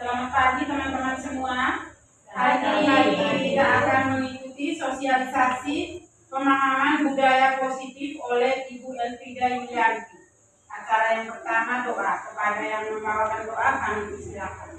Selamat pagi teman-teman semua. Hari ini kita akan mengikuti sosialisasi pemahaman budaya positif oleh Ibu Elfrida Yulianti. Acara yang pertama doa. Kepada yang membawakan doa kami persilakan.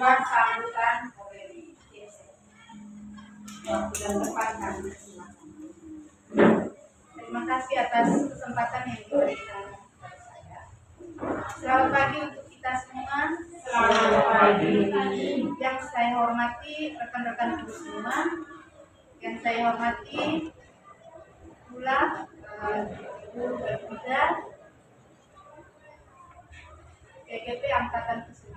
Sambutan oleh terima kasih atas kesempatan yang diberikan kepada saya. Selamat pagi untuk kita semua. Selamat pagi. Yang saya hormati rekan-rekan ibu semua, yang saya hormati pula Ibu Elfrida, PGP Angkatan ke-9.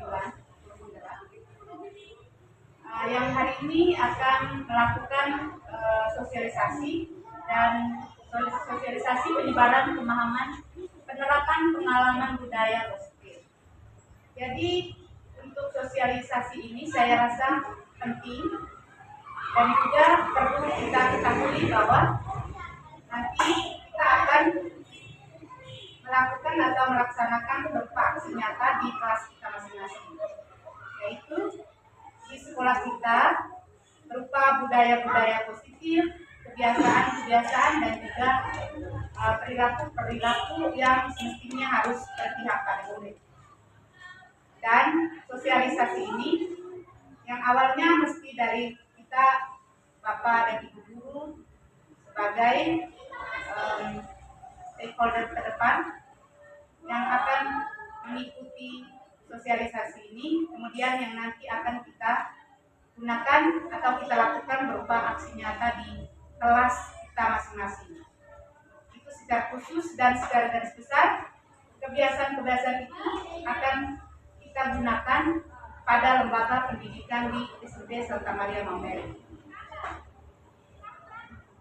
Yang hari ini akan melakukan sosialisasi dan sosialisasi penyebaran pemahaman penerapan pengalaman budaya positif. Jadi untuk sosialisasi ini saya rasa penting dan juga perlu kita ketahui bahwa nanti kita akan melakukan atau melaksanakan beberapa aksi nyata di kelas kita masing-masing, yaitu di sekolah kita berupa budaya-budaya positif, kebiasaan-kebiasaan dan juga perilaku-perilaku yang semestinya harus berpihak pada murid. Dan sosialisasi ini yang awalnya mesti dari kita Bapak dan Ibu guru sebagai stakeholder ke depan yang akan mengikuti sosialisasi ini, kemudian yang nanti akan kita gunakan atau kita lakukan berupa aksi nyata di kelas kita masing-masing. Itu secara khusus dan secara garis besar, kebiasaan-kebiasaan itu akan kita gunakan pada lembaga pendidikan di SD Santa Maria Maumere.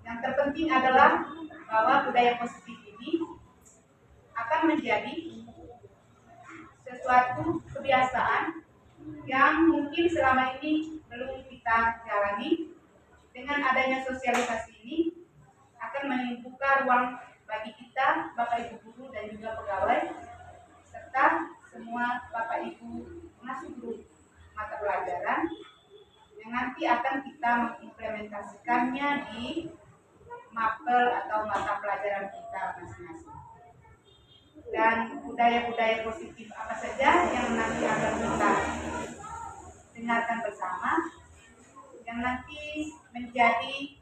Yang terpenting adalah bahwa budaya positif ini akan menjadi sesuatu kebiasaan yang mungkin selama ini belum kita jalani. Dengan adanya sosialisasi ini akan membuka ruang bagi kita, Bapak Ibu guru dan juga pegawai, serta semua Bapak Ibu pengasuh guru mata pelajaran yang nanti akan kita mengimplementasikannya di mapel atau mata pelajaran kita masing-masing. Dan budaya-budaya positif apa saja yang nanti akan kita dengarkan bersama, yang nanti menjadi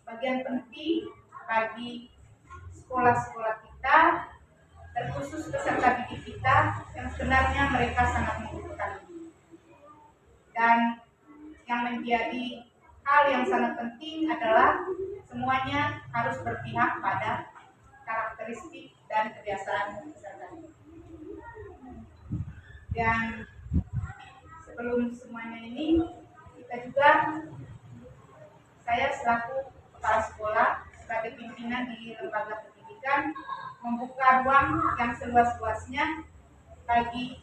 bagian penting bagi sekolah-sekolah kita, terkhusus peserta didik kita yang sebenarnya mereka sangat membutuhkan ini. Dan yang menjadi hal yang sangat penting adalah semuanya harus berpihak pada karakteristik dan kebiasaan peserta didik. Dan sebelum semuanya ini, kita juga, saya selaku kepala sekolah sebagai pimpinan di lembaga pendidikan membuka ruang yang seluas-luasnya bagi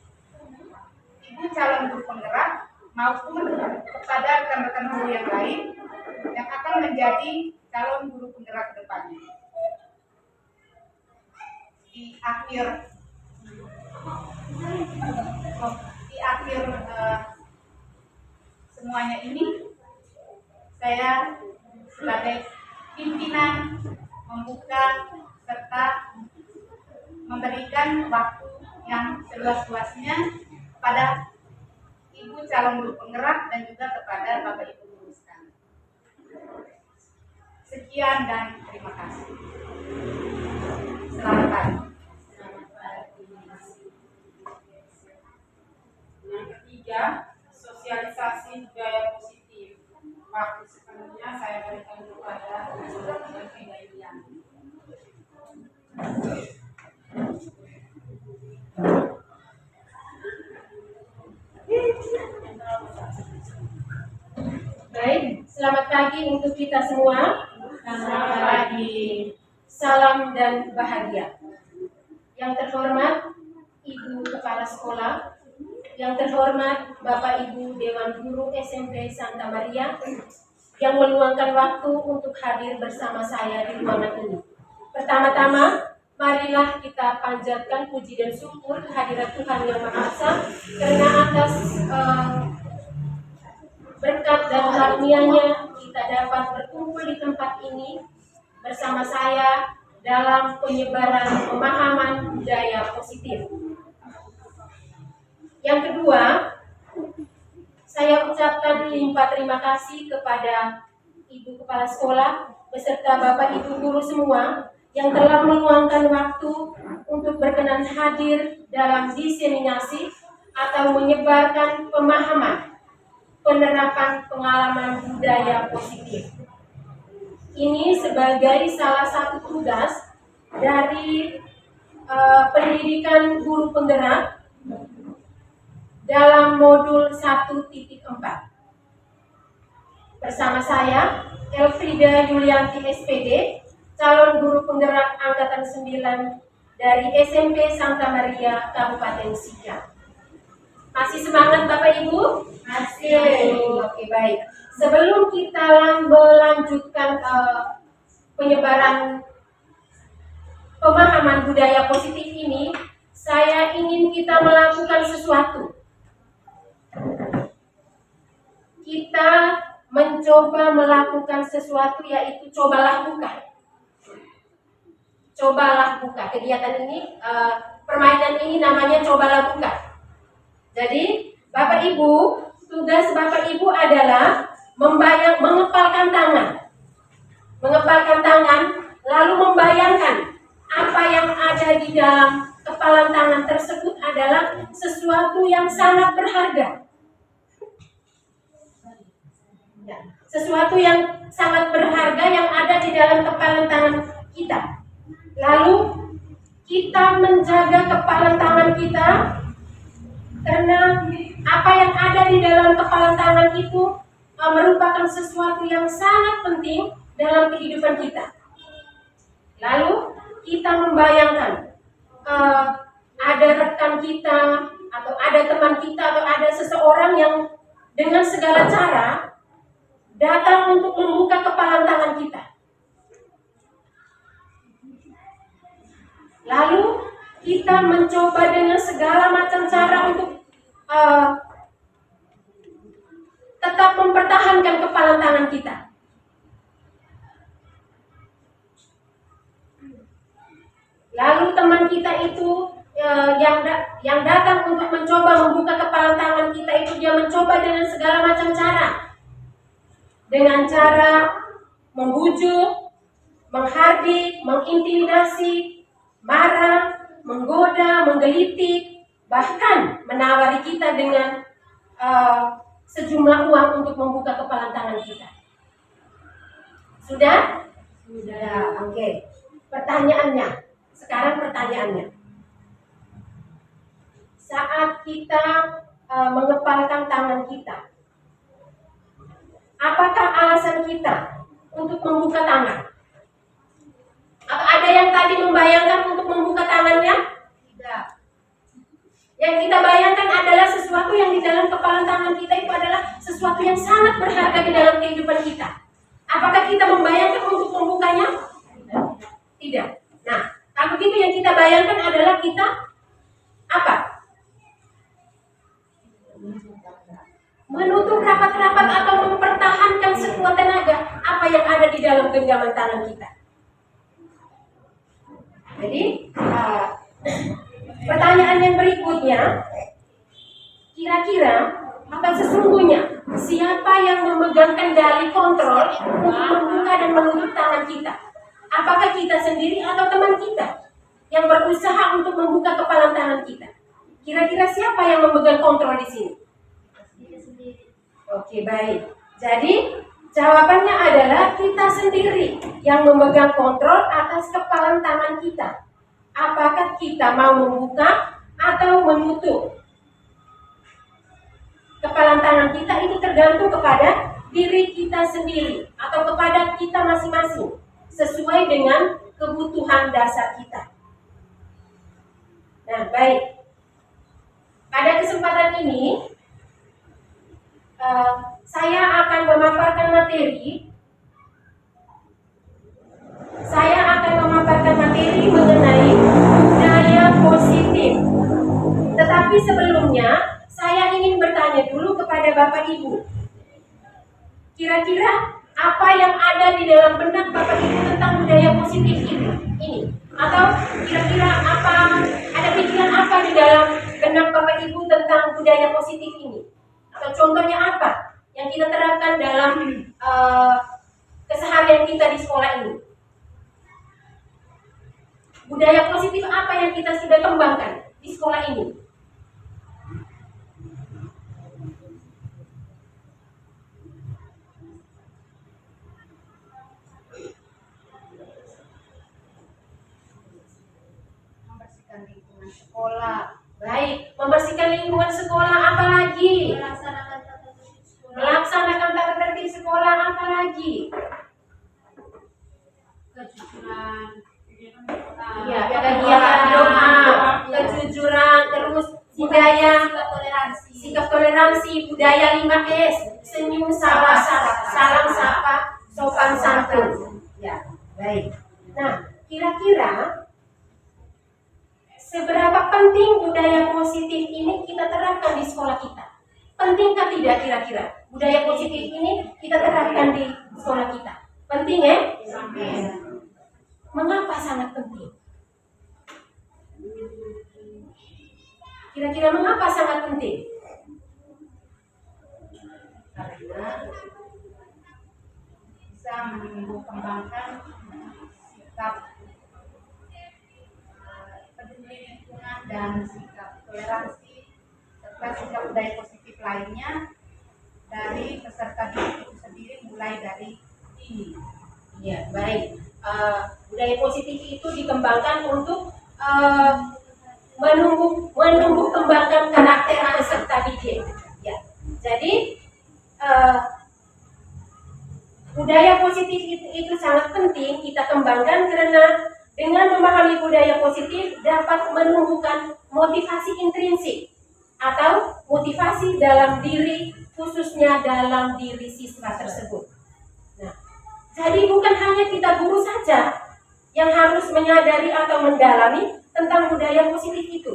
ibu calon guru penggerak maupun kepada rekan-rekan guru yang lain yang akan menjadi calon guru penggerak ke depannya. Di akhir semuanya ini, saya sebagai pimpinan membuka serta memberikan waktu yang seluas-luasnya pada ibu calon guru penggerak dan juga kepada Bapak Ibu guru sekalian. Sekian dan terima kasih. Selamat pagi. Yang ketiga, sosialisasi budaya positif. Waktu sepenuhnya saya berikan kepada Frida Yulianti. Baik, selamat pagi untuk kita semua. Selamat pagi. Salam dan bahagia. Yang terhormat Ibu Kepala Sekolah, yang terhormat Bapak Ibu Dewan Guru SMP Santa Maria, yang meluangkan waktu untuk hadir bersama saya di ruangan ini. Pertama-tama, marilah kita panjatkan puji dan syukur kehadirat Tuhan Yang Maha Esa karena atas berkat dan karunia-Nya kita dapat berkumpul di tempat ini bersama saya dalam penyebaran pemahaman budaya positif. Yang kedua, saya ucapkan limpah terima kasih kepada Ibu Kepala Sekolah beserta Bapak Ibu Guru semua yang telah meluangkan waktu untuk berkenan hadir dalam diseminasi atau menyebarkan pemahaman penerapan pengalaman budaya positif. Ini sebagai salah satu tugas dari pendidikan guru penggerak dalam modul 1.4. Bersama saya, Elfrida Yulianti SPD, calon guru penggerak angkatan 9 dari SMP Santa Maria, Kabupaten Sika. Masih semangat Bapak Ibu? Masih. Oke, baik. Sebelum kita melanjutkan penyebaran pemahaman budaya positif ini, saya ingin kita melakukan sesuatu. Kita mencoba melakukan sesuatu, yaitu cobalah buka. Cobalah buka. Kegiatan ini, permainan ini namanya cobalah buka. Jadi, Bapak Ibu, tugas Bapak Ibu adalah mengepalkan tangan, lalu membayangkan apa yang ada di dalam kepalan tangan tersebut adalah sesuatu yang sangat berharga. Sesuatu yang sangat berharga yang ada di dalam kepalan tangan kita. Lalu kita menjaga kepalan tangan kita, karena apa yang ada di dalam kepalan tangan itu merupakan sesuatu yang sangat penting dalam kehidupan kita. Lalu kita membayangkan ada rekan kita, atau ada teman kita, atau ada seseorang yang dengan segala cara datang untuk membuka kepalan tangan kita. Lalu kita mencoba dengan segala macam cara untuk tetap mempertahankan kepalan tangan kita. Lalu teman kita itu yang datang untuk mencoba membuka kepalan tangan kita itu, dia mencoba dengan segala macam cara. Dengan cara membujuk, menghardik, mengintimidasi, marah, menggoda, menggelitik, bahkan menawari kita dengan sejumlah uang untuk membuka kepalan tangan kita. Sudah? Sudah, oke. Pertanyaannya, sekarang pertanyaannya. Saat kita mengepalkan tangan kita, apakah alasan kita untuk membuka tangan? Atau ada yang tadi membayangkan untuk membuka tangannya? Tidak. Yang kita bayangkan adalah sesuatu yang di dalam kepalan tangan kita itu adalah sesuatu yang sangat berharga di dalam kehidupan kita. Apakah kita membayangkan untuk membukanya? Tidak. Nah, kalau begitu yang kita bayangkan adalah kita apa? Menutup rapat-rapat atau mempertahankan sekuat tenaga apa yang ada di dalam genggaman tangan kita. Jadi, pertanyaan yang berikutnya, kira-kira Atau sesungguhnya siapa yang memegang kendali kontrol untuk membuka dan menutup tangan kita? Apakah kita sendiri atau teman kita yang berusaha untuk membuka kepalan tangan kita? Kira-kira siapa yang memegang kontrol di sini? Oke, baik. Jadi jawabannya adalah kita sendiri yang memegang kontrol atas kepalan tangan kita. Apakah kita mau membuka atau menutup kepalan tangan kita, itu tergantung kepada diri kita sendiri atau kepada kita masing-masing sesuai dengan kebutuhan dasar kita. Nah, baik. Pada kesempatan ini saya akan memaparkan materi. Mengenai budaya positif. Tetapi sebelumnya saya ingin bertanya dulu kepada Bapak Ibu. Kira-kira apa yang ada di dalam benak Bapak Ibu tentang budaya positif ini? Atau kira-kira ada pikiran apa di dalam benak Bapak Ibu tentang budaya positif ini? Atau contohnya apa yang kita terapkan dalam keseharian kita di sekolah ini? Budaya positif apa yang kita sudah kembangkan di sekolah ini? Membersihkan lingkungan sekolah. Baik, membersihkan lingkungan sekolah, apa lagi? Melaksanakan tata tertib sekolah, apa lagi? Kejujuran, Ya, kegiatan doa, kejujuran, terus budaya sikap toleransi, budaya 5S, senyum, salam sapa, sopan santun. Ya, baik. Nah, kira-kira seberapa penting budaya positif ini kita terapkan di sekolah kita? Pentingkah tidak kira-kira budaya positif ini kita terapkan di sekolah kita? Penting ya? Mengapa sangat penting? Kira-kira mengapa sangat penting? Karena bisa mengembangkan sikap peduli lingkungan dan sikap toleransi serta sikap budaya positif lainnya dari peserta didik itu sendiri mulai dari dini. Ya, baik. Budaya positif itu dikembangkan untuk menumbuh kembangkan karakter peserta didik. Ya, jadi budaya positif itu sangat penting kita kembangkan karena dengan memahami budaya positif dapat menumbuhkan motivasi intrinsik atau motivasi dalam diri, khususnya dalam diri siswa tersebut. Nah, jadi bukan hanya kita guru saja yang harus menyadari atau mendalami tentang budaya positif itu,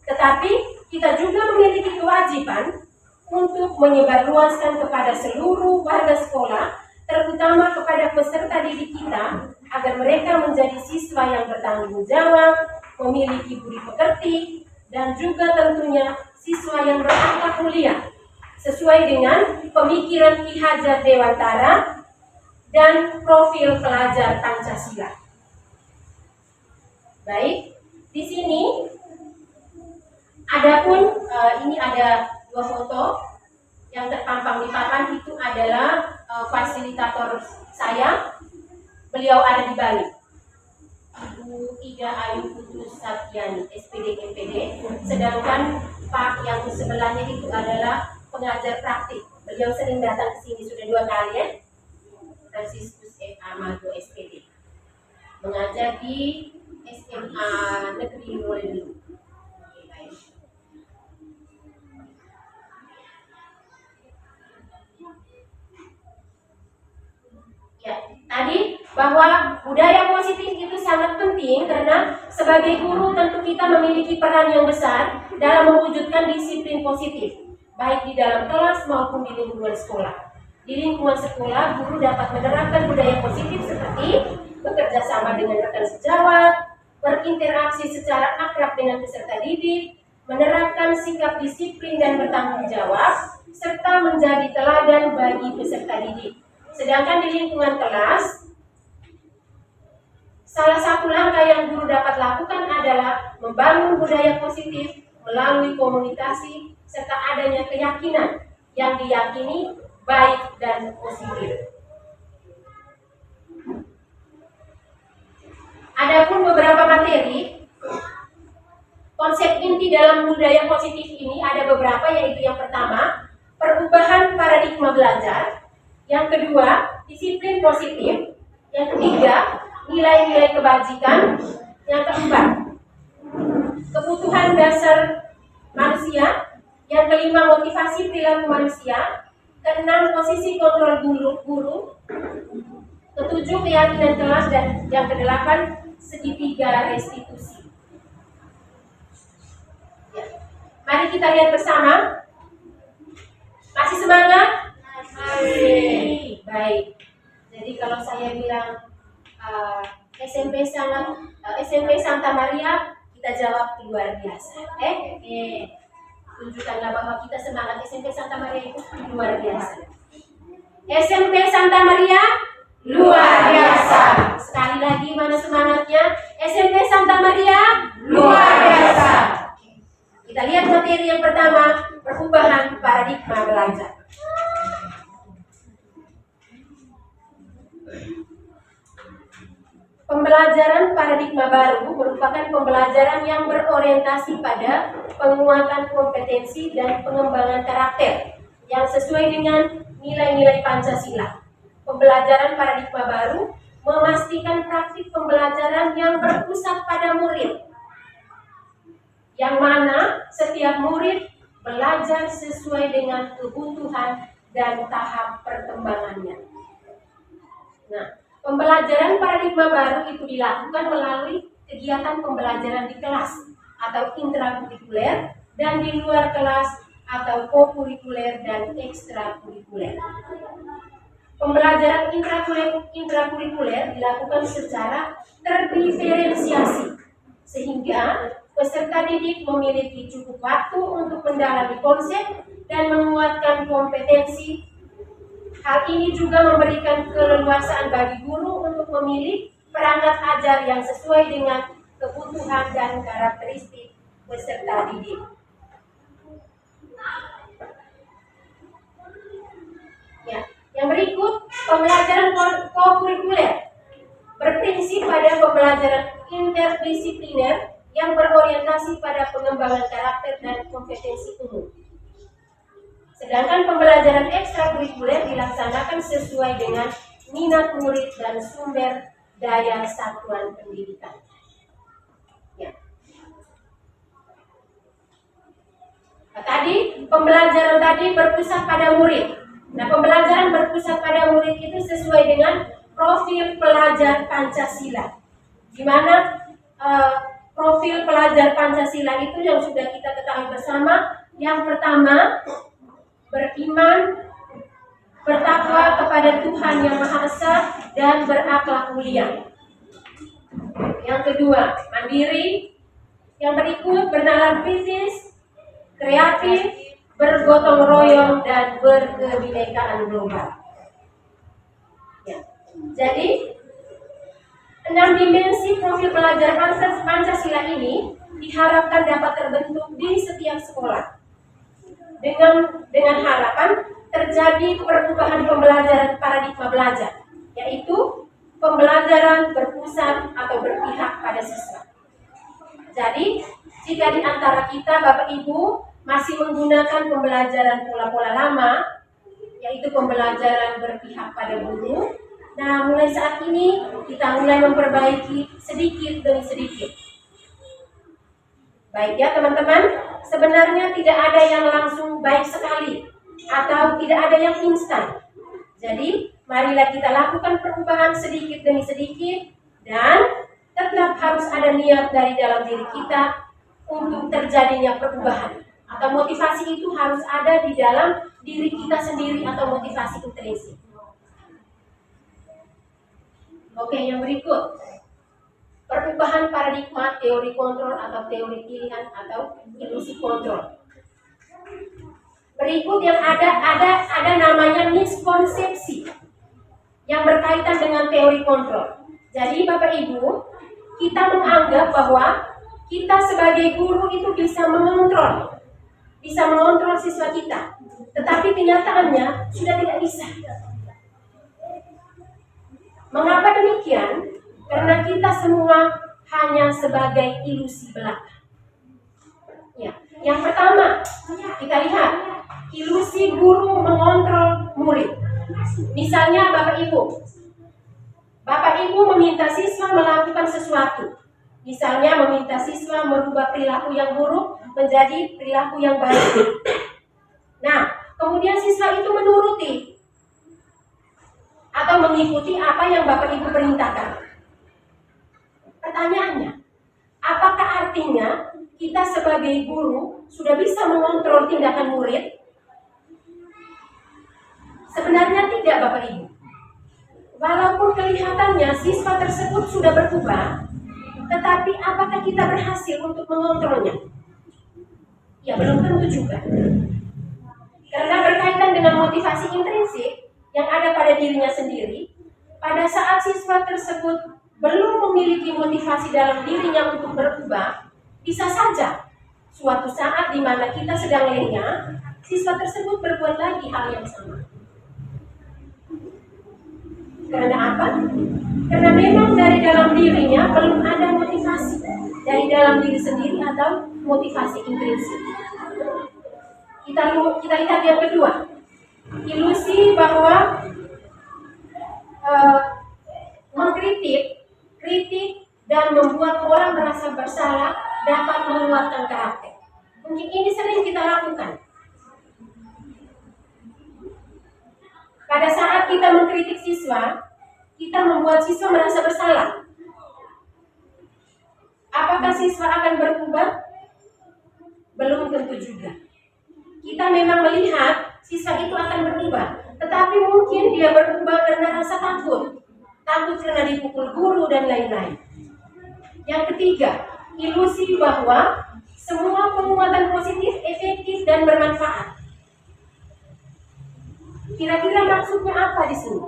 tetapi kita juga memiliki kewajiban untuk menyebarluaskan kepada seluruh warga sekolah, terutama kepada peserta didik kita, agar mereka menjadi siswa yang bertanggung jawab, memiliki budi pekerti, dan juga tentunya siswa yang berakhlak mulia, sesuai dengan pemikiran Ki Hajar Dewantara dan profil pelajar Pancasila. Baik, di sini adapun ini ada dua foto yang terpampang di papan, itu adalah fasilitator saya. Beliau ada di Bali, Ibu Ida Ayu Putus Satyani, SPD MPD. Sedangkan Pak yang sebelahnya itu adalah pengajar praktik. Beliau sering datang ke sini sudah 2 kali ya. Franciscus F. Amado SPD, mengajar di SMA Negeri Mulyo. Ya, tadi bahwa budaya positif itu sangat penting karena sebagai guru tentu kita memiliki peran yang besar dalam mewujudkan disiplin positif, baik di dalam kelas maupun di lingkungan sekolah. Di lingkungan sekolah, guru dapat menerapkan budaya positif seperti bekerja sama dengan rekan sejawat, berinteraksi secara akrab dengan peserta didik, menerapkan sikap disiplin dan bertanggung jawab, serta menjadi teladan bagi peserta didik. Sedangkan di lingkungan kelas, salah satu langkah yang guru dapat lakukan adalah membangun budaya positif melalui komunikasi serta adanya keyakinan yang diyakini baik dan positif. Adapun beberapa materi, konsep inti dalam budaya positif ini ada beberapa, yaitu yang pertama, perubahan paradigma belajar, yang kedua, disiplin positif, yang ketiga, nilai-nilai kebajikan, yang keempat, kebutuhan dasar manusia, yang kelima, motivasi perilaku manusia, keenam, posisi kontrol guru, ketujuh, keyakinan kelas, dan yang kedelapan, segitiga restitusi. Ya. Mari kita lihat bersama. Masih semangat? Masih. Baik. Jadi kalau saya bilang SMP Santa Maria, kita jawab luar biasa. Tunjukkanlah bahwa kita semangat. SMP Santa Maria itu luar biasa. SMP Santa Maria luar biasa. Sekali lagi, mana semangatnya? SMP Santa Maria luar biasa. Kita lihat materi yang pertama, perubahan paradigma belajar. Pembelajaran paradigma baru merupakan pembelajaran yang berorientasi pada penguatan kompetensi dan pengembangan karakter yang sesuai dengan nilai-nilai Pancasila. Pembelajaran paradigma baru memastikan praktik pembelajaran yang berpusat pada murid, yang mana setiap murid belajar sesuai dengan kebutuhan dan tahap perkembangannya. Nah, pembelajaran paradigma baru itu dilakukan melalui kegiatan pembelajaran di kelas atau intrakurikuler dan di luar kelas atau kokurikuler dan ekstrakurikuler. Pembelajaran intrakurikuler dilakukan secara terdiferensiasi sehingga peserta didik memiliki cukup waktu untuk mendalami konsep dan menguatkan kompetensi. Hal ini juga memberikan keleluasaan bagi guru untuk memilih perangkat ajar yang sesuai dengan kebutuhan dan karakteristik peserta didik. Ya, yang berikut, pembelajaran kokurikuler berprinsip pada pembelajaran interdisipliner yang berorientasi pada pengembangan karakter dan kompetensi umum. Sedangkan pembelajaran ekstrakurikuler dilaksanakan sesuai dengan minat murid dan sumber daya satuan pendidikan. Ya. Nah, pembelajaran tadi berpusat pada murid. Nah, pembelajaran berpusat pada murid itu sesuai dengan profil pelajar Pancasila. Di mana profil pelajar Pancasila itu yang sudah kita ketahui bersama. Yang pertama, beriman, bertakwa kepada Tuhan Yang Maha Esa dan berakhlak mulia. Yang kedua, mandiri. Yang berikut, bernalar kritis, kreatif, bergotong royong, dan berkebinekaan global. Ya. Jadi, 6 dimensi profil pelajar Pancasila ini diharapkan dapat terbentuk di setiap sekolah. Dengan harapan terjadi perubahan pembelajaran paradigma belajar, yaitu pembelajaran berpusat atau berpihak pada siswa. Jadi, jika di antara kita Bapak Ibu masih menggunakan pembelajaran pola-pola lama, yaitu pembelajaran berpihak pada guru, nah mulai saat ini kita mulai memperbaiki sedikit demi sedikit. Baik ya teman-teman, sebenarnya tidak ada yang langsung baik sekali atau tidak ada yang instan. Jadi, marilah kita lakukan perubahan sedikit demi sedikit dan tetap harus ada niat dari dalam diri kita untuk terjadinya perubahan. Atau motivasi itu harus ada di dalam diri kita sendiri atau motivasi intrinsik. Oke, yang berikut. Perubahan paradigma teori kontrol atau teori pilihan atau ilusi kontrol. Berikut yang ada namanya miskonsepsi yang berkaitan dengan teori kontrol. Jadi Bapak Ibu, kita menganggap bahwa kita sebagai guru itu bisa mengontrol siswa kita, tetapi kenyataannya sudah tidak bisa. Mengapa demikian? Karena kita semua hanya sebagai ilusi belaka. Ya, yang pertama kita lihat ilusi guru mengontrol murid. Misalnya Bapak Ibu meminta siswa melakukan sesuatu. Misalnya meminta siswa merubah perilaku yang buruk menjadi perilaku yang baik. Nah, kemudian siswa itu menuruti atau mengikuti apa yang Bapak Ibu perintahkan. Pertanyaannya, apakah artinya kita sebagai guru sudah bisa mengontrol tindakan murid? Sebenarnya tidak, Bapak Ibu. Walaupun kelihatannya siswa tersebut sudah berubah, tetapi apakah kita berhasil untuk mengontrolnya? Ya, belum tentu juga. Karena berkaitan dengan motivasi intrinsik yang ada pada dirinya sendiri, pada saat siswa tersebut belum memiliki motivasi dalam dirinya untuk berubah, bisa saja suatu saat di mana kita sedang lengah, siswa tersebut berbuat lagi hal yang sama. Karena apa? Karena memang dari dalam dirinya belum ada motivasi dari dalam diri sendiri atau motivasi intrinsik. Kita lihat yang kedua, ilusi bahwa kritik dan membuat orang merasa bersalah dapat menguatkan karakter. Mungkin ini sering kita lakukan. Pada saat kita mengkritik siswa, kita membuat siswa merasa bersalah. Apakah siswa akan berubah? Belum tentu juga. Kita memang melihat siswa itu akan berubah, tetapi mungkin dia berubah karena rasa takut karena dipukul guru dan lain-lain. Yang ketiga, ilusi bahwa semua penguatan positif efektif dan bermanfaat. Kira-kira maksudnya apa di sini?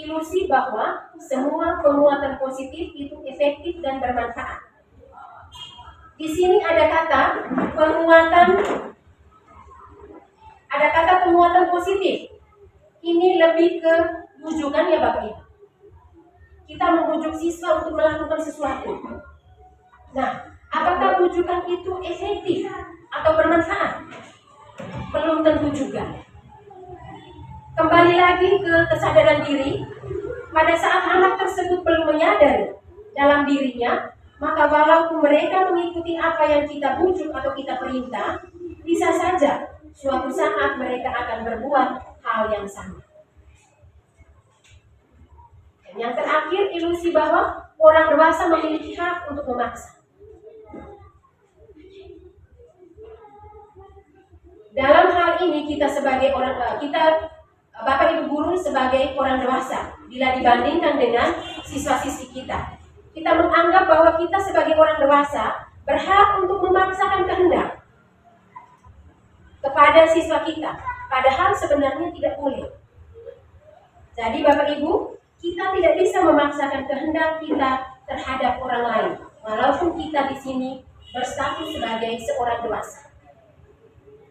Ilusi bahwa semua penguatan positif itu efektif dan bermanfaat. Di sini ada kata penguatan positif. Ini lebih ke bujukan ya Bapak Ibu. Kita membujuk siswa untuk melakukan sesuatu. Nah, apakah bujukan itu efektif atau bermanfaat? Belum tentu juga. Kembali lagi ke kesadaran diri, pada saat anak tersebut belum menyadari dalam dirinya, maka walaupun mereka mengikuti apa yang kita bujuk atau kita perintah, bisa saja suatu saat mereka akan berbuat hal yang sama. Dan yang terakhir, ilusi bahwa orang dewasa memiliki hak untuk memaksa. Dalam hal ini Bapak Ibu guru sebagai orang dewasa, bila dibandingkan dengan siswa-siswi kita menganggap bahwa kita sebagai orang dewasa berhak untuk memaksakan kehendak kepada siswa kita, padahal sebenarnya tidak boleh. Jadi Bapak Ibu, kita tidak bisa memaksakan kehendak kita terhadap orang lain, walaupun kita di sini berstatus sebagai seorang dewasa.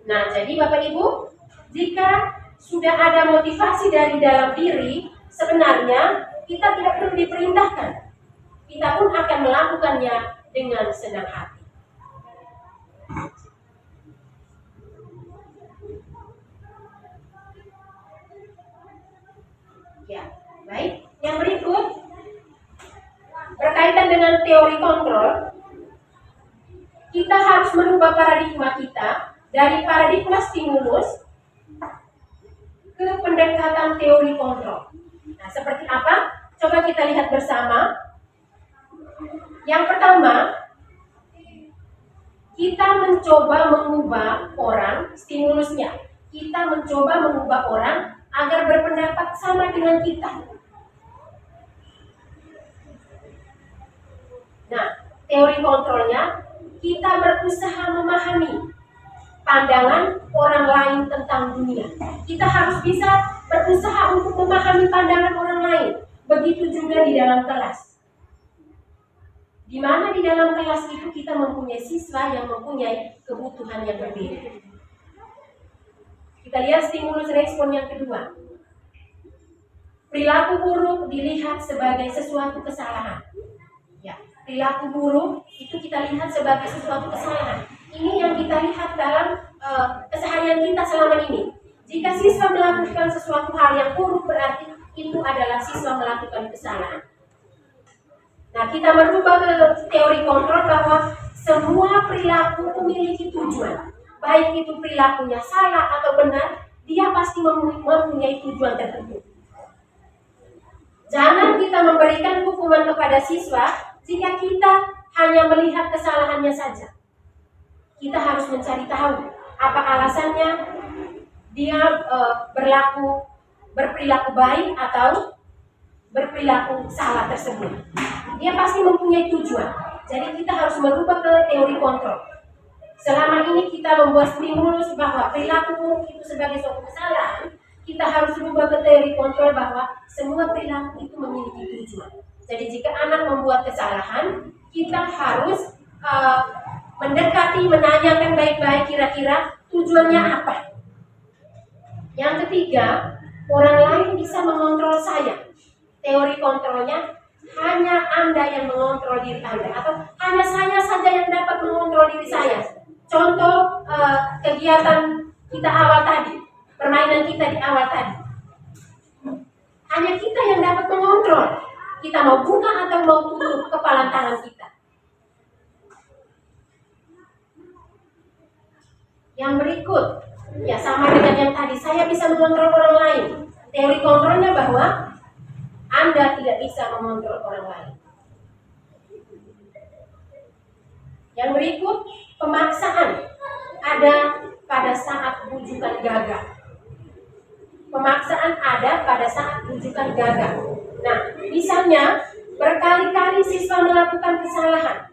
Nah, jadi Bapak Ibu, jika sudah ada motivasi dari dalam diri, sebenarnya kita tidak perlu diperintahkan. Kita pun akan melakukannya dengan senang hati. Ya, baik. Yang berikut berkaitan dengan teori kontrol, kita harus merubah paradigma kita dari paradigma stimulus ke pendekatan teori kontrol. Nah, seperti apa? Coba kita lihat bersama. Yang pertama, kita mencoba mengubah orang, stimulusnya. Kita mencoba mengubah orang agar berpendapat sama dengan kita. Nah, teori kontrolnya, kita berusaha memahami pandangan orang lain tentang dunia. Kita harus bisa berusaha untuk memahami pandangan orang lain. Begitu juga di dalam kelas. Di mana di dalam kelas itu kita mempunyai siswa yang mempunyai kebutuhan yang berbeda. Kita lihat stimulus respon yang kedua. Perilaku buruk dilihat sebagai sesuatu kesalahan. Ya, perilaku buruk itu kita lihat sebagai sesuatu kesalahan. Ini yang kita lihat dalam keseharian kita selama ini. Jika siswa melakukan sesuatu hal yang buruk, berarti itu adalah siswa melakukan kesalahan. Nah, kita merubah ke teori kontrol bahwa semua perilaku memiliki tujuan. Baik itu perilakunya salah atau benar, dia pasti mempunyai tujuan tertentu. Jangan kita memberikan hukuman kepada siswa jika kita hanya melihat kesalahannya saja. Kita harus mencari tahu apa alasannya dia berperilaku baik atau berperilaku salah tersebut. Dia pasti mempunyai tujuan. Jadi kita harus merubah ke teori kontrol. Selama ini kita membuat stimulus bahwa perilaku buruk itu sebagai suatu kesalahan, kita harus rubah ke teori kontrol bahwa semua perilaku itu memiliki tujuan. Jadi jika anak membuat kesalahan, kita harus mendekati, menanyakan baik-baik kira-kira tujuannya apa. Yang ketiga, orang lain bisa mengontrol saya. Teori kontrolnya, hanya Anda yang mengontrol diri Anda, atau hanya saya saja yang dapat mengontrol diri saya. Contoh kegiatan kita awal tadi, permainan kita di awal tadi. Hanya kita yang dapat mengontrol. Kita mau buka atau mau tutup kepala tangan kita. Yang berikut, ya sama dengan yang tadi, saya bisa mengontrol orang lain. Teori kontrolnya bahwa Anda tidak bisa mengontrol orang lain. Yang berikut, pemaksaan ada pada saat bujukan gagal. Pemaksaan ada pada saat bujukan gagal. Nah, misalnya berkali-kali siswa melakukan kesalahan.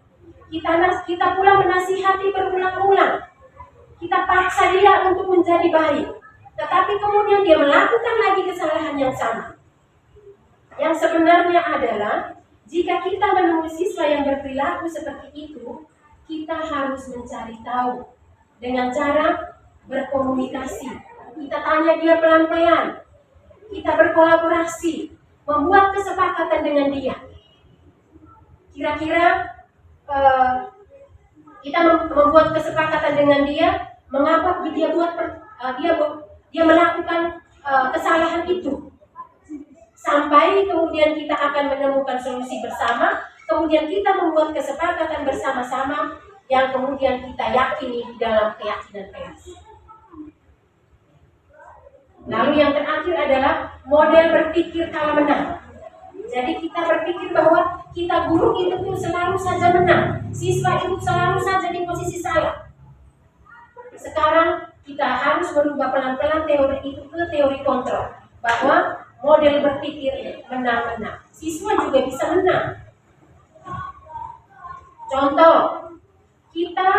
Kita pula menasihati berulang-ulang. Kita paksa dia untuk menjadi baik. Tetapi kemudian dia melakukan lagi kesalahan yang sama. Yang sebenarnya adalah, jika kita menemui siswa yang berperilaku seperti itu, kita harus mencari tahu dengan cara berkomunikasi. Kita tanya dia pelan-pelan. Kita berkolaborasi, membuat kesepakatan dengan dia. Kira-kira kita membuat kesepakatan dengan dia, mengapa dia melakukan kesalahan itu. Sampai kemudian kita akan menemukan solusi bersama, kemudian kita membuat kesepakatan bersama-sama yang kemudian kita yakini di dalam keyakinan keras. Lalu yang terakhir adalah model berpikir kalah menang. Jadi kita berpikir bahwa kita guru itu tuh selalu saja menang, siswa itu selalu saja di posisi salah. Sekarang kita harus merubah pelan-pelan teori itu ke teori kontrol, bahwa model berpikir menang-menang. Siswa juga bisa menang. Contoh, kita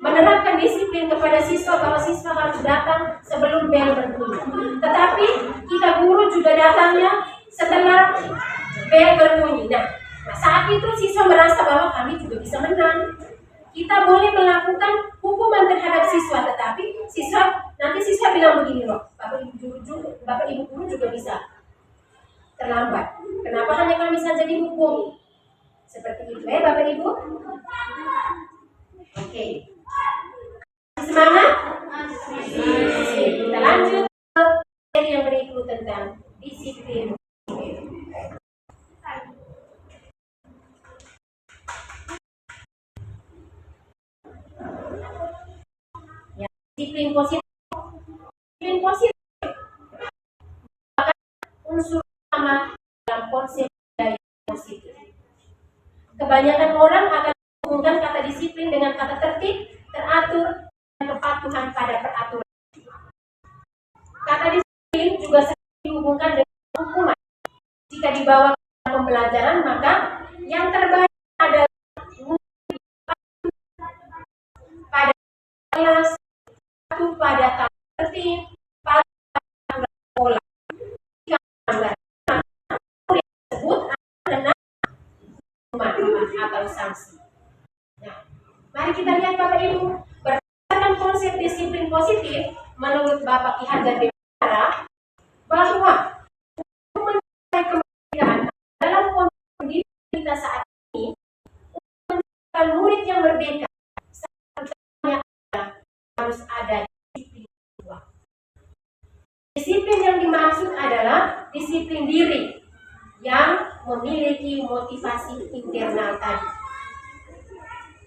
menerapkan disiplin kepada siswa bahwa siswa harus datang sebelum bel berbunyi. Tetapi kita guru juga datangnya setelah bel berbunyi. Nah, saat itu siswa merasa bahwa kami juga bisa menang. Kita boleh melakukan hukuman terhadap siswa, tetapi nanti siswa bilang begini loh, Bapak Ibu guru juga bisa terlambat. Kenapa hanya kami saja dihukum? Seperti itu ya Bapak Ibu. Oke. Semangat? Kita lanjut ke yang berikut tentang disiplin. Disiplin positif. Disiplin positif unsur utama dalam konsep budaya positif. Kebanyakan orang akan menghubungkan kata disiplin dengan kata tertib, teratur, dan kepatuhan pada peraturan. Kata disiplin juga sering dihubungkan dengan hukuman. Jika dibawa ke pembelajaran, maka yang terbaik adalah pada sanksi. Nah, mari kita lihat Bapak Ibu, berdasarkan konsep disiplin positif menurut Bapak Ki Hajar Dewantara bahwa untuk mencapai kemerdekaan dalam kondisi pendidikan kita saat ini, untuk menjadikan murid yang merdeka, satu-satunya harus ada disiplin. Disiplin yang dimaksud adalah disiplin diri yang memiliki motivasi internal tadi.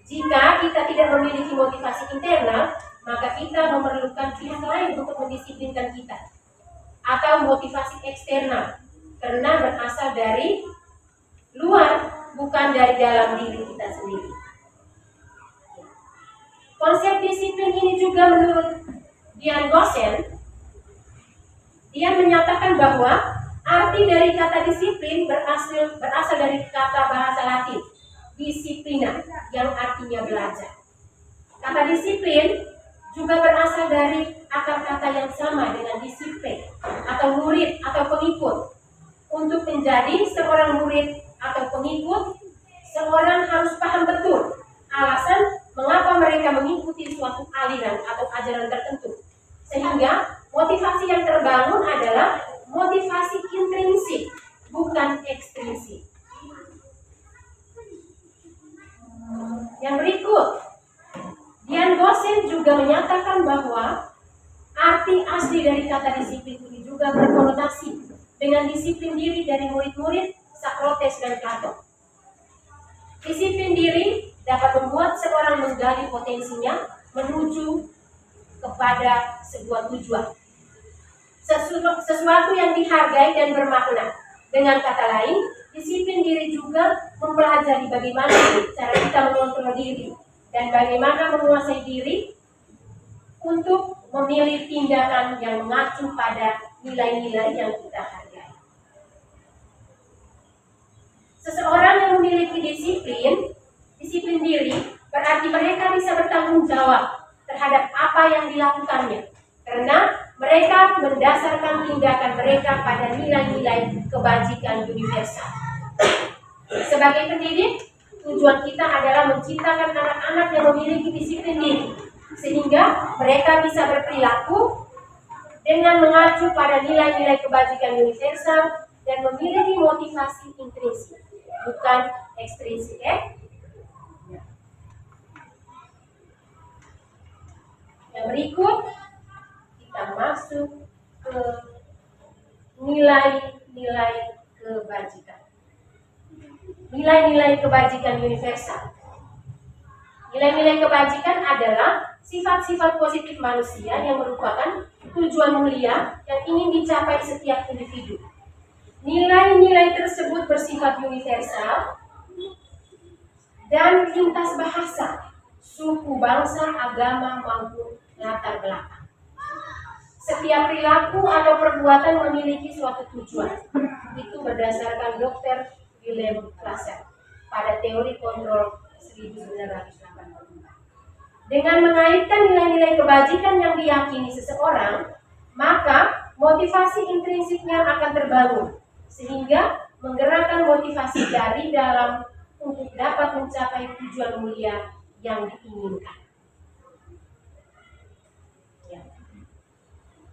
Jika kita tidak memiliki motivasi internal, maka kita memerlukan pihak lain untuk mendisiplinkan kita, atau motivasi eksternal, karena berasal dari luar, bukan dari dalam diri kita sendiri. Konsep disiplin ini juga menurut Dian Gosen, dia menyatakan bahwa arti dari kata disiplin berasal dari kata bahasa Latin disciplina, yang artinya belajar. Kata disiplin juga berasal dari akar kata yang sama dengan disiplin atau murid atau pengikut. Untuk menjadi seorang murid atau pengikut, seorang harus paham betul alasan mengapa mereka mengikuti suatu aliran atau ajaran tertentu, sehingga motivasi yang terbangun adalah motivasi intrinsik, bukan ekstrinsik. Yang berikut, Dian Gosen juga menyatakan bahwa arti asli dari kata disiplin ini juga berkonotasi dengan disiplin diri dari murid-murid Socrates dan Plato. Disiplin diri dapat membuat seorang menggali potensinya menuju kepada sebuah tujuan, sesuatu yang dihargai dan bermakna. Dengan kata lain, disiplin diri juga mempelajari bagaimana cara kita mengontrol diri dan bagaimana menguasai diri untuk memilih tindakan yang mengacu pada nilai-nilai yang kita hargai. Seseorang yang memiliki disiplin diri berarti mereka bisa bertanggung jawab terhadap apa yang dilakukannya, karena mereka mendasarkan tindakan mereka pada nilai-nilai kebajikan universal. Sebagai pendidik, tujuan kita adalah menciptakan anak-anak yang memiliki disiplin diri, sehingga mereka bisa berperilaku dengan mengacu pada nilai-nilai kebajikan universal dan memiliki motivasi intrinsik, bukan ekstrinsik. Yang berikut, kita masuk ke nilai-nilai kebajikan. Nilai-nilai kebajikan universal. Nilai-nilai kebajikan adalah sifat-sifat positif manusia yang merupakan tujuan mulia yang ingin dicapai setiap individu. Nilai-nilai tersebut bersifat universal dan lintas bahasa, suku, bangsa, agama, maupun latar belakang. Setiap perilaku atau perbuatan memiliki suatu tujuan. Itu berdasarkan Dr. Wilhelm Klassen pada teori kontrol 1984. Dengan mengaitkan nilai-nilai kebajikan yang diyakini seseorang, maka motivasi intrinsiknya akan terbangun, sehingga menggerakkan motivasi dari dalam untuk dapat mencapai tujuan mulia yang diinginkan.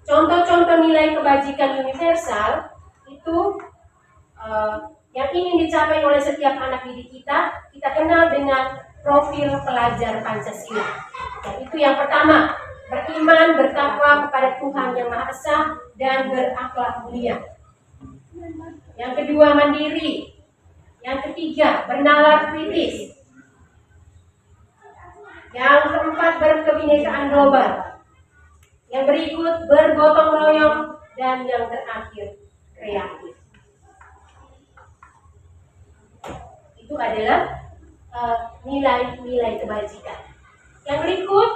Contoh-contoh nilai kebajikan universal itu yang ingin dicapai oleh setiap anak didik kita kenal dengan profil pelajar Pancasila. Yaitu yang pertama, beriman, bertakwa kepada Tuhan Yang Maha Esa dan berakhlak mulia. Yang kedua, mandiri. Yang ketiga, bernalar kritis. Yang keempat, berkebinekaan global. Yang berikut, bergotong royong. Dan yang terakhir, kreatif. Itu adalah nilai-nilai kebajikan. Yang berikut,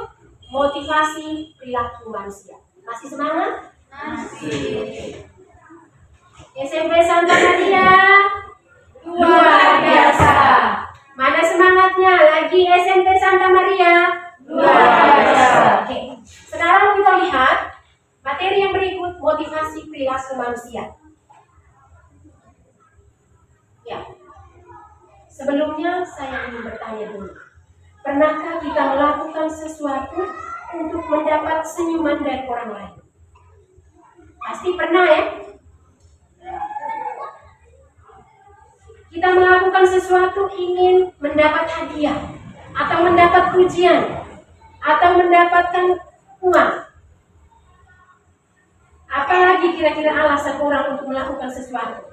motivasi perilaku manusia. Masih semangat? Masih. SMP Santa Maria, luar biasa. Mana semangatnya? Lagi SMP Santa Maria, luar biasa. Oke. Sekarang kita lihat materi yang berikut, motivasi perilaku manusia. Ya. Sebelumnya saya ingin bertanya dulu. Pernahkah kita melakukan sesuatu untuk mendapat senyuman dari orang lain? Pasti pernah ya? Kita melakukan sesuatu ingin mendapat hadiah, atau mendapat pujian, atau mendapatkan uang. Apalagi kira-kira alasan orang untuk melakukan sesuatu?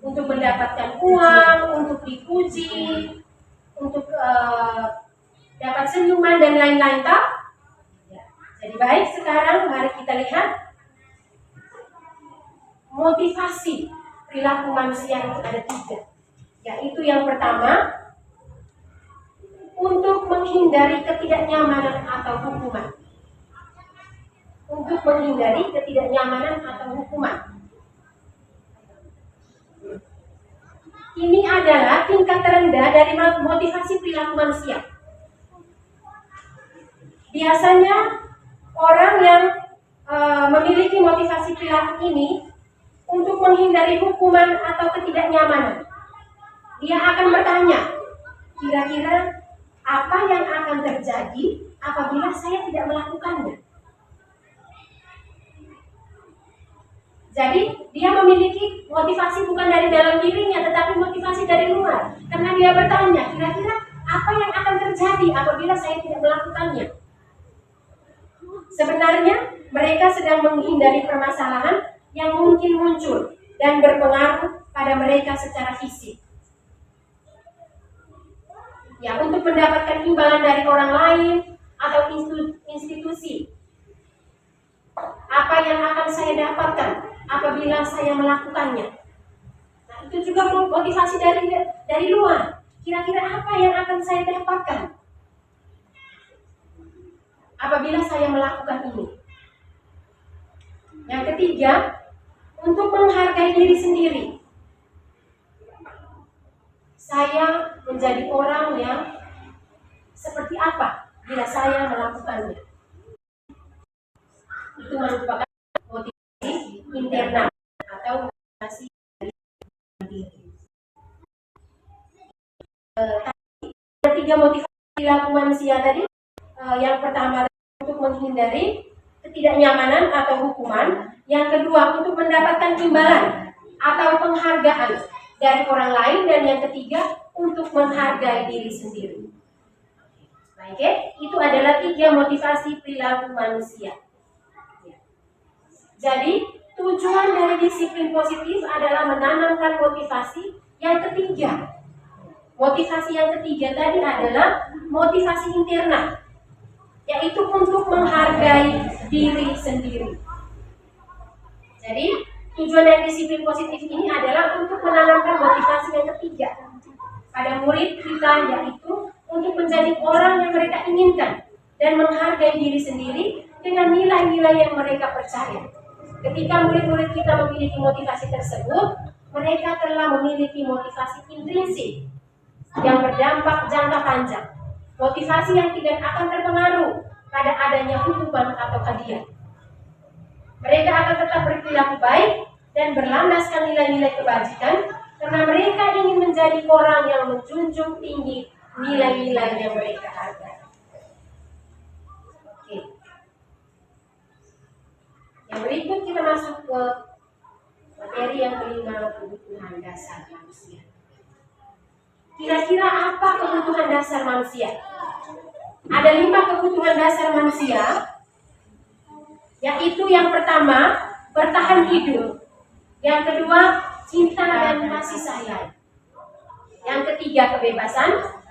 Untuk mendapatkan uang, untuk dipuji, untuk dapat senyuman dan lain-lain, tak? Ya. Jadi baik, sekarang mari kita lihat motivasi perilaku manusia itu ada 3. Yaitu yang pertama, untuk menghindari ketidaknyamanan atau hukuman. Untuk menghindari ketidaknyamanan atau hukuman. Ini adalah tingkat terendah dari motivasi perilaku manusia. Biasanya orang yang memiliki motivasi perilaku ini untuk menghindari hukuman atau ketidaknyamanan. Dia akan bertanya, kira-kira apa yang akan terjadi apabila saya tidak melakukannya? Jadi dia memiliki motivasi bukan dari dalam dirinya, tetapi motivasi dari luar. Karena dia bertanya, kira-kira apa yang akan terjadi apabila saya tidak melakukannya? Sebenarnya mereka sedang menghindari permasalahan yang mungkin muncul dan berpengaruh pada mereka secara fisik. Ya, untuk mendapatkan imbalan dari orang lain atau institusi. Apa yang akan saya dapatkan apabila saya melakukannya? Nah, itu juga motivasi dari luar. Kira-kira apa yang akan saya dapatkan apabila saya melakukan ini? Yang ketiga, untuk menghargai diri sendiri. Saya menjadi orang yang seperti apa bila saya melakukannya? Itu merupakan motivasi internal atau motivasi dari diri. Ada 3 motivasi perilaku manusia tadi. Yang pertama untuk menghindari ketidaknyamanan atau hukuman. Yang kedua untuk mendapatkan imbalan atau penghargaan dari orang lain. Dan yang ketiga untuk menghargai diri sendiri. Baik, itu adalah 3 motivasi perilaku manusia. Jadi, tujuan dari disiplin positif adalah menanamkan motivasi yang ketiga. Motivasi yang ketiga tadi adalah motivasi internal, yaitu untuk menghargai diri sendiri. Jadi, tujuan dari disiplin positif ini adalah untuk menanamkan motivasi yang ketiga pada murid kita, yaitu untuk menjadi orang yang mereka inginkan dan menghargai diri sendiri dengan nilai-nilai yang mereka percaya. Ketika murid-murid kita memiliki motivasi tersebut, mereka telah memiliki motivasi intrinsik yang berdampak jangka panjang. Motivasi yang tidak akan terpengaruh pada adanya hukuman atau hadiah. Mereka akan tetap berperilaku baik dan berlandaskan nilai-nilai kebajikan karena mereka ingin menjadi orang yang menjunjung tinggi nilai-nilai yang mereka hargai. Oke. Yang berikut kita masuk ke materi yang kelima, kebutuhan dasar manusia. Kira-kira apa kebutuhan dasar manusia? Ada 5 kebutuhan dasar manusia, yaitu yang pertama, bertahan hidup. Yang kedua, cinta dan kasih sayang. Yang ketiga, kebebasan.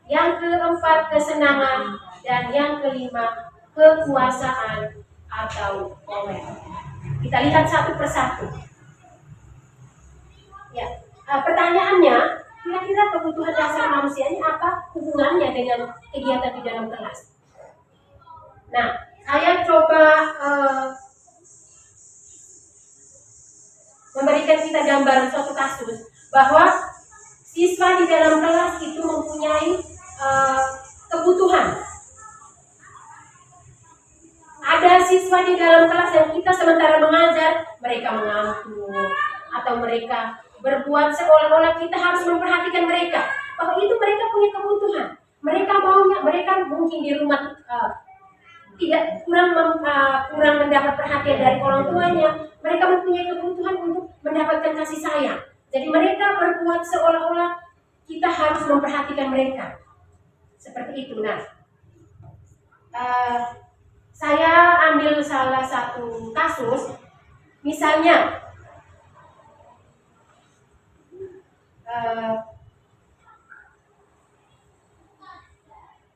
Yang keempat, kesenangan. Dan yang kelima, kekuasaan atau power. Kita lihat satu persatu. Ya, pertanyaannya, kira-kira kebutuhan dasar manusia ini apa hubungannya dengan kegiatan di dalam kelas? Nah, saya coba memberikan kita gambaran suatu kasus bahwa siswa di dalam kelas itu mempunyai kebutuhan. Ada siswa di dalam kelas yang kita sementara mengajar, mereka mengantuk atau mereka berbuat seolah-olah kita harus memperhatikan mereka, bahwa itu mereka punya kebutuhan. Mereka maunya, mereka mungkin di rumah tidak kurang mendapat perhatian dari orang tuanya. Mereka mempunyai kebutuhan untuk mendapatkan kasih sayang. Jadi mereka berbuat seolah-olah kita harus memperhatikan mereka. Seperti itu. Nah, saya ambil salah satu kasus, misalnya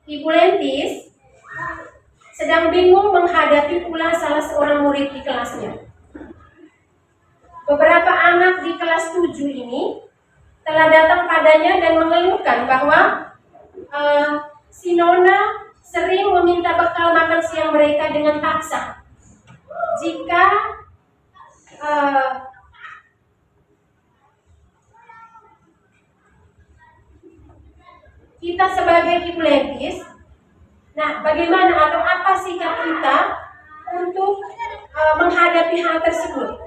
Ibu Lentis sedang bingung menghadapi pula salah seorang murid di kelasnya. Beberapa anak di kelas 7 ini telah datang padanya dan mengeluhkan bahwa si Nona sering meminta bekal makan siang mereka dengan paksa. Jika kita sebagai Ibu Lentis, nah bagaimana atau apa sikap kita untuk menghadapi hal tersebut?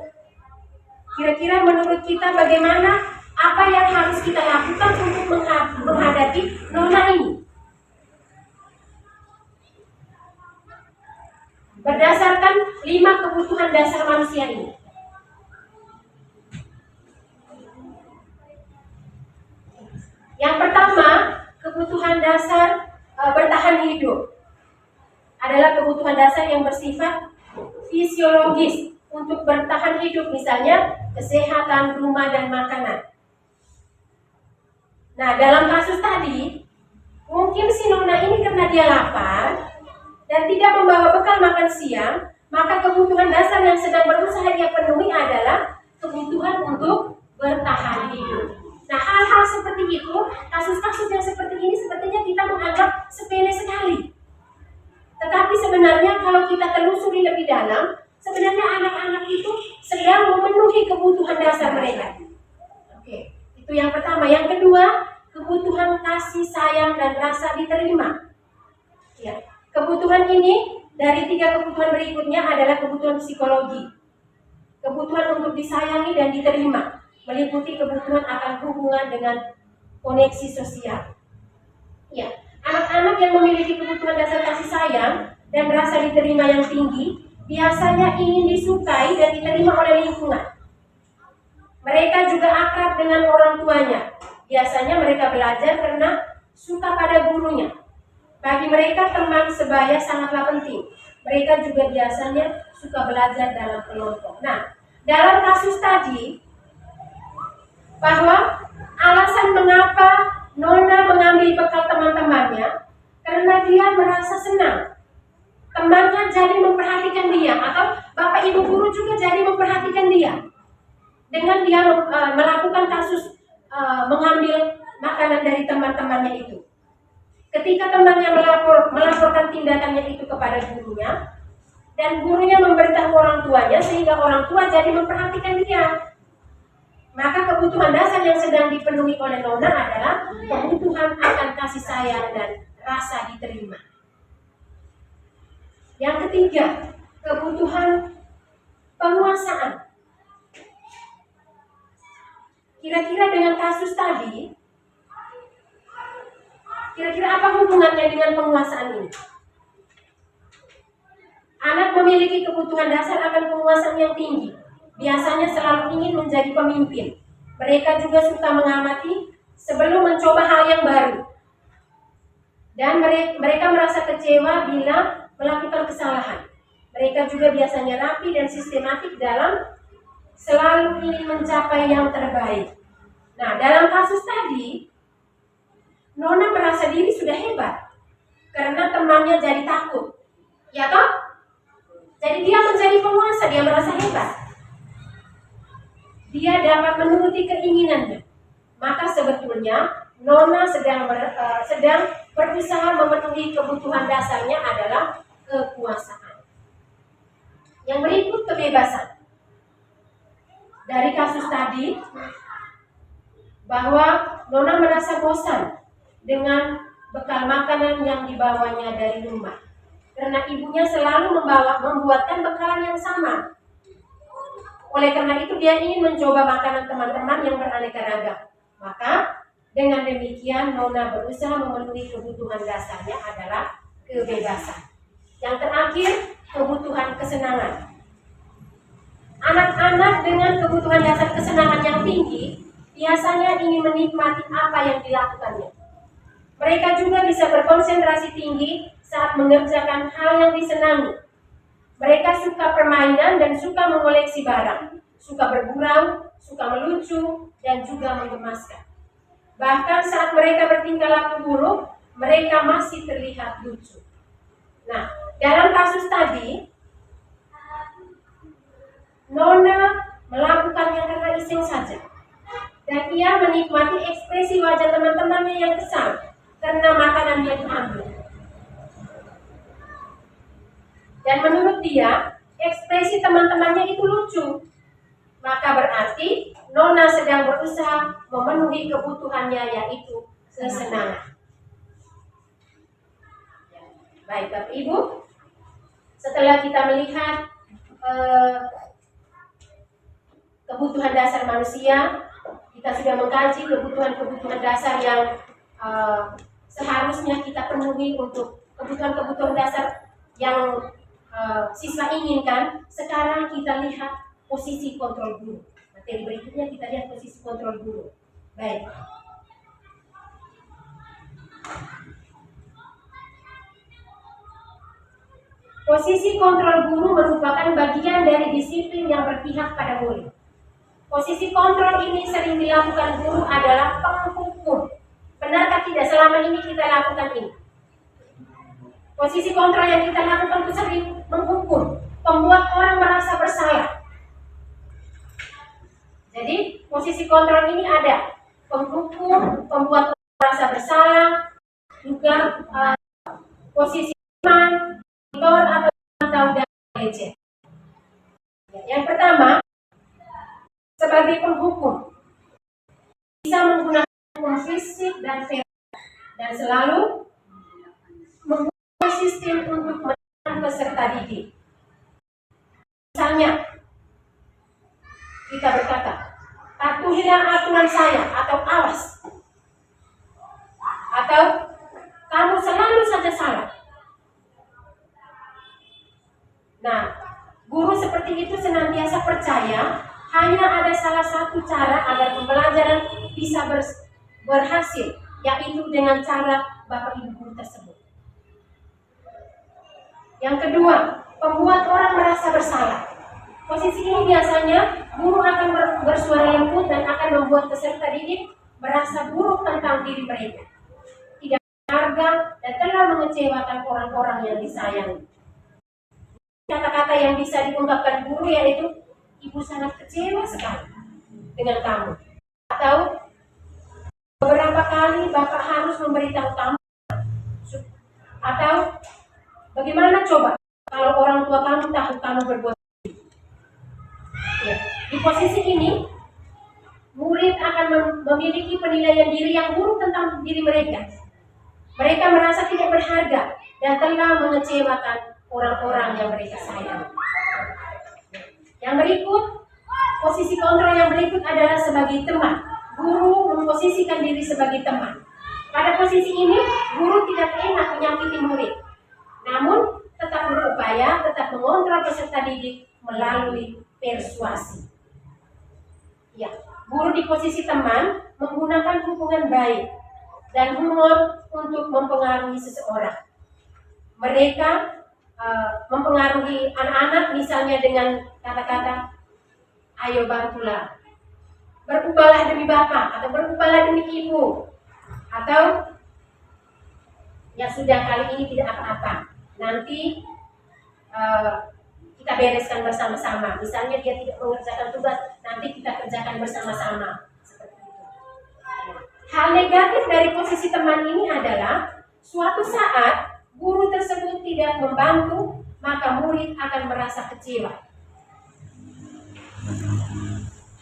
Kira-kira menurut kita bagaimana, apa yang harus kita lakukan untuk menghadapi Nona ini? Berdasarkan 5 kebutuhan dasar manusia ini. Yang pertama, kebutuhan dasar bertahan hidup adalah kebutuhan dasar yang bersifat fisiologis untuk bertahan hidup, misalnya kesehatan, rumah, dan makanan. Nah, dalam kasus tadi, mungkin si Nona ini karena dia lapar dan tidak membawa bekal makan siang, maka kebutuhan dasar yang sedang berusaha dia penuhi adalah kebutuhan untuk bertahan hidup. Nah, hal-hal seperti itu, kasus-kasus yang seperti ini sepertinya kita menganggap sepele sekali. Tetapi sebenarnya kalau kita telusuri lebih dalam, sebenarnya anak-anak itu sedang memenuhi kebutuhan dasar mereka. Oke, itu yang pertama. Yang kedua, kebutuhan kasih sayang dan rasa diterima. Ya, kebutuhan ini dari 3 kebutuhan berikutnya adalah kebutuhan psikologi. Kebutuhan untuk disayangi dan diterima, meliputi kebutuhan akan hubungan dengan koneksi sosial. Ya, anak-anak yang memiliki kebutuhan dasar kasih sayang dan rasa diterima yang tinggi biasanya ingin disukai dan diterima oleh lingkungan. Mereka juga akrab dengan orang tuanya. Biasanya mereka belajar karena suka pada gurunya. Bagi mereka teman sebaya sangatlah penting. Mereka juga biasanya suka belajar dalam kelompok. Nah, dalam kasus tadi, bahwa alasan mengapa Nona mengambil bekal teman-temannya karena dia merasa senang. Temannya jadi memperhatikan dia, atau bapak ibu guru juga jadi memperhatikan dia. Dengan dia melakukan kasus mengambil makanan dari teman-temannya itu. Ketika temannya melaporkan tindakannya itu kepada gurunya, dan gurunya memberitahu orang tuanya, sehingga orang tua jadi memperhatikan dia. Maka kebutuhan dasar yang sedang dipenuhi oleh Nona adalah kebutuhan akan kasih sayang dan rasa diterima. Yang ketiga, kebutuhan penguasaan. Kira-kira dengan kasus tadi, kira-kira apa hubungannya dengan penguasaan ini? Anak memiliki kebutuhan dasar akan penguasaan yang tinggi. Biasanya selalu ingin menjadi pemimpin. Mereka juga suka mengamati sebelum mencoba hal yang baru. Dan mereka merasa kecewa bila melakukan kesalahan. Mereka juga biasanya rapi dan sistematik dalam selalu ingin mencapai yang terbaik. Nah, dalam kasus tadi, Nona merasa diri sudah hebat karena temannya jadi takut. Ya toh? Jadi dia menjadi penguasa, dia merasa hebat. Dia dapat menuruti keinginannya. Maka sebetulnya Nona sedang berusaha memenuhi kebutuhan dasarnya adalah kekuasaan. Yang berikut kebebasan. Dari kasus tadi, bahwa Nona merasa bosan dengan bekal makanan yang dibawanya dari rumah. Karena ibunya selalu membuatkan bekalan yang sama. Oleh karena itu dia ingin mencoba makanan teman-teman yang beraneka ragam. Maka dengan demikian Nona berusaha memenuhi kebutuhan dasarnya adalah kebebasan. Yang terakhir, kebutuhan kesenangan. Anak-anak dengan kebutuhan dasar kesenangan yang tinggi biasanya ingin menikmati apa yang dilakukannya. Mereka juga bisa berkonsentrasi tinggi saat mengerjakan hal yang disenangi. Mereka suka permainan dan suka mengoleksi barang, suka bergurau, suka melucu, dan juga menggemaskan. Bahkan saat mereka bertingkah laku buruk, mereka masih terlihat lucu. Nah, dalam kasus tadi, Nona melakukannya karena iseng saja. Dan ia menikmati ekspresi wajah teman-temannya yang kesal karena makanan yang diambil. Dan menurut dia, ekspresi teman-temannya itu lucu. Maka berarti Nona sedang berusaha memenuhi kebutuhannya, yaitu kesenangan. Baik Bapak Ibu, setelah kita melihat kebutuhan dasar manusia, kita sudah mengkaji kebutuhan-kebutuhan dasar yang seharusnya kita penuhi untuk kebutuhan-kebutuhan dasar yang siswa inginkan. Sekarang kita lihat posisi kontrol guru. Materi berikutnya kita lihat posisi kontrol guru. Baik. Posisi kontrol guru merupakan bagian dari disiplin yang berpihak pada murid. Posisi kontrol ini sering dilakukan guru adalah penghukum. Benarkah tidak selama ini kita lakukan ini? Posisi kontrol yang kita lakukan itu sering menghukum, membuat orang merasa bersalah. Jadi posisi kontrol ini ada penghukum, membuat orang merasa bersalah, juga posisi iman, atau ejek. Yang pertama, sebagai penghukum, bisa menggunakan hukum fisik dan verbal, dan selalu membuat sistem untuk menekan peserta didik. Misalnya, kita berkata, patuhilah aturan saya, atau awas, atau kamu selalu saja salah. Nah, guru seperti itu senantiasa percaya hanya ada salah satu cara agar pembelajaran bisa berhasil, yaitu dengan cara Bapak Ibu guru tersebut. Yang kedua, membuat orang merasa bersalah. Posisi ini biasanya guru akan bersuara lembut dan akan membuat peserta didik merasa buruk tentang diri mereka, tidak berharga, dan telah mengecewakan orang-orang yang disayangi. Kata-kata yang bisa diungkapkan guru yaitu, ibu sangat kecewa sekali dengan kamu, atau beberapa kali bapak harus memberitahu kamu, atau bagaimana coba kalau orang tua kamu tahu kamu berbuat ya. Di posisi ini murid akan memiliki penilaian diri yang buruk tentang diri mereka. Mereka merasa tidak berharga dan telah mengecewakan orang-orang yang mereka sayang. Yang berikut, posisi kontrol yang berikut adalah sebagai teman. Guru memposisikan diri sebagai teman. Pada posisi ini, guru tidak enak menyakiti murid, namun tetap berupaya, tetap mengontrol peserta didik melalui persuasi. Ya, guru di posisi teman menggunakan hubungan baik dan humor untuk mempengaruhi seseorang. Mereka mempengaruhi anak-anak misalnya dengan kata-kata, ayo bantulah, berubahlah demi bapak, atau berubahlah demi ibu, atau ya sudah kali ini tidak apa-apa, nanti kita bereskan bersama-sama. Misalnya dia tidak mengerjakan tugas, nanti kita kerjakan bersama-sama. Seperti itu. Hal negatif dari posisi teman ini adalah suatu saat guru tersebut tidak membantu, maka murid akan merasa kecewa.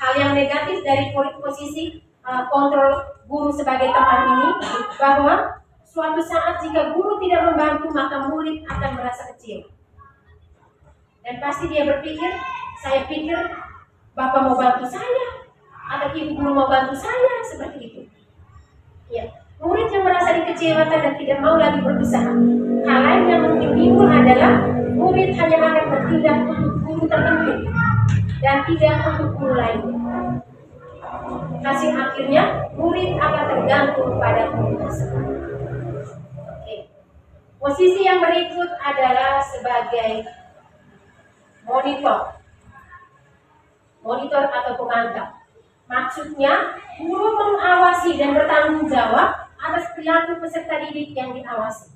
Hal yang negatif dari posisi kontrol guru sebagai teman ini, bahwa suatu saat jika guru tidak membantu, maka murid akan merasa kecewa. Dan pasti dia berpikir, saya pikir Bapak mau bantu saya atau ibu guru mau bantu saya, seperti itu. Ya, murid yang merasa dikecewakan dan tidak mau lagi berusaha. Hal lain yang mungkin timbul adalah murid hanya akan bertindak untuk guru tertentu dan tidak untuk guru lainnya. Hasil akhirnya murid akan tergantung pada guru tersebut. Oke. Posisi yang berikut adalah sebagai monitor atau pemantau. Maksudnya, guru mengawasi dan bertanggung jawab atas perilaku peserta didik yang diawasi.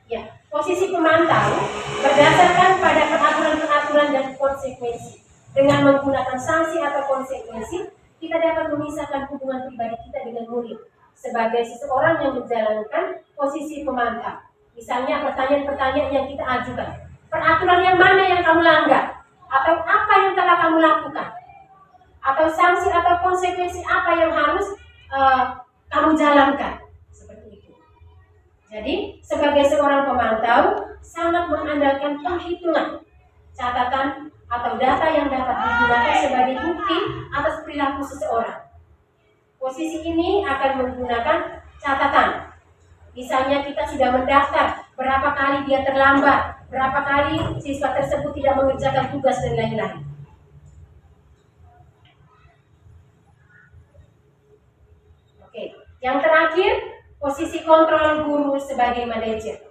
Ya, posisi pemantau berdasarkan pada peraturan-peraturan dan konsekuensi. Dengan menggunakan sanksi atau konsekuensi, kita dapat memisahkan hubungan pribadi kita dengan murid sebagai seseorang yang menjalankan posisi pemantau. Misalnya pertanyaan-pertanyaan yang kita ajukan. Peraturan yang mana yang kamu langgar? Atau apa yang telah kamu lakukan? Atau sanksi atau konsekuensi apa yang harus kamu jalankan? Seperti itu. Jadi, sebagai seorang pemantau, sangat mengandalkan penghitungan, catatan, atau data yang dapat digunakan sebagai bukti atas perilaku seseorang. Posisi ini akan menggunakan catatan. Misalnya kita sudah mendaftar, berapa kali dia terlambat, berapa kali siswa tersebut tidak mengerjakan tugas dan lain-lain. Oke, yang terakhir, posisi kontrol guru sebagai manajer.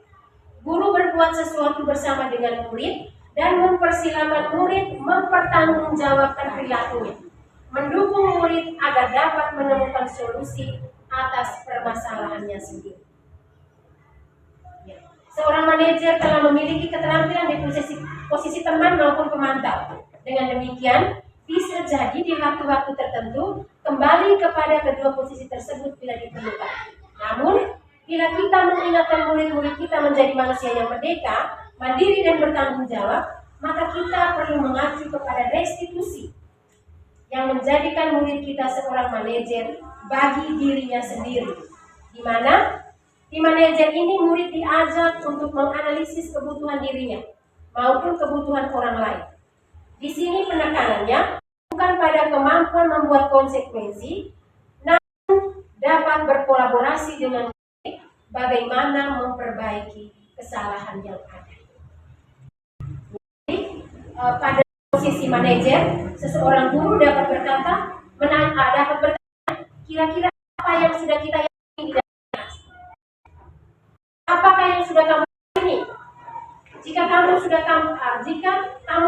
Guru berbuat sesuatu bersama dengan murid dan mempersilahkan murid mempertanggungjawabkan perilakunya, mendukung murid agar dapat menemukan solusi atas permasalahannya sendiri. Seorang manajer telah memiliki keterampilan di posisi teman maupun pemantau. Dengan demikian, bisa jadi di waktu-waktu tertentu kembali kepada kedua posisi tersebut bila diperlukan. Namun, bila kita mengingatkan murid-murid kita menjadi manusia yang merdeka, mandiri dan bertanggung jawab, maka kita perlu mengacu kepada restitusi yang menjadikan murid kita seorang manajer bagi dirinya sendiri, di mana di manajer ini murid diajak untuk menganalisis kebutuhan dirinya maupun kebutuhan orang lain. Di sini penekanannya bukan pada kemampuan membuat konsekuensi, namun dapat berkolaborasi dengan murid bagaimana memperbaiki kesalahan yang ada. Jadi, pada posisi manajer, seseorang guru dapat berkata, dapat bertanya, kira-kira apa yang sudah kita yakini di dalam kelas? Apakah yang sudah kamu yakini? Jika kamu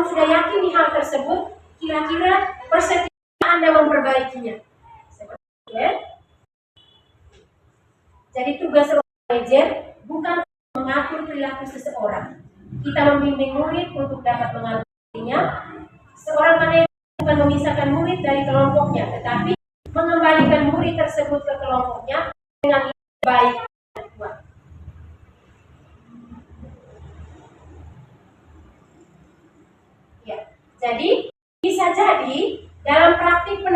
sudah yakin di hal tersebut, kira-kira persedia Anda memperbaikinya. Seperti itu, ya? Jadi tugas seorang manajer bukan mengatur perilaku seseorang. Kita membimbing murid untuk dapat mengaturinya. Seorang manajer bukan memisahkan murid dari kelompoknya, tetapi mengembalikan murid tersebut ke kelompoknya dengan lebih baik dan kuat. Ya, jadi bisa jadi dalam praktik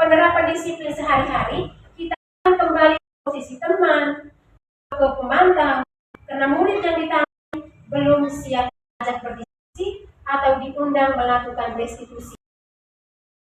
penerapan disiplin sehari-hari kita akan kembali ke posisi teman, ke pemantau, karena murid yang ditangani belum siap diajak berdiskusi atau diundang melakukan restitusi.